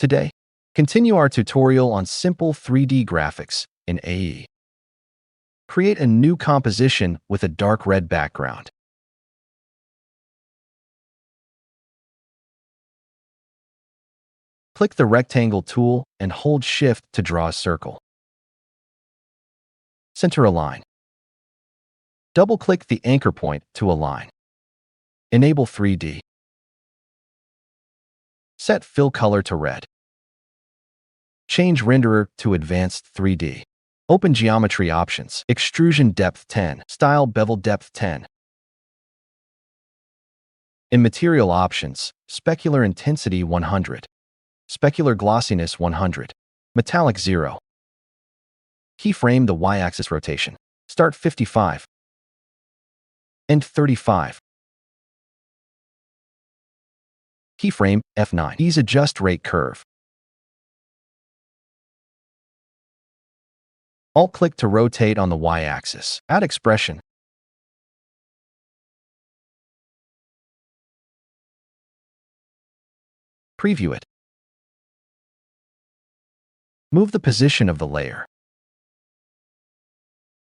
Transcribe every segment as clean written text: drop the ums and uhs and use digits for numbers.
Today, continue our tutorial on simple 3D graphics in AE. Create a new composition with a dark red background. Click the rectangle tool and hold Shift to draw a circle. Center align. Double-click the anchor point to align. Enable 3D. Set fill color to red. Change renderer to advanced 3D. Open geometry options. Extrusion depth 10. Style bevel depth 10. In material options, specular intensity 100. Specular glossiness 100. Metallic 0. Keyframe the y-axis rotation. Start 55. End 35. Keyframe F9. Ease adjust rate curve. Alt-click to rotate on the y-axis. Add expression. Preview it. Move the position of the layer.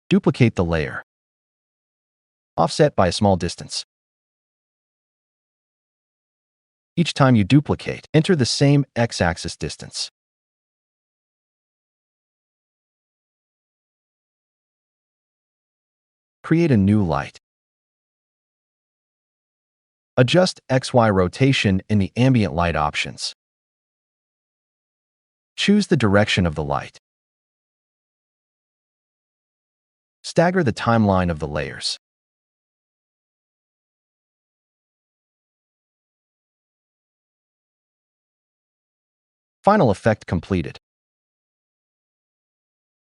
Duplicate the layer. Offset by a small distance. Each time you duplicate, enter the same x-axis distance. Create a new light. Adjust XY rotation in the ambient light options. Choose the direction of the light. Stagger the timeline of the layers. Final effect completed.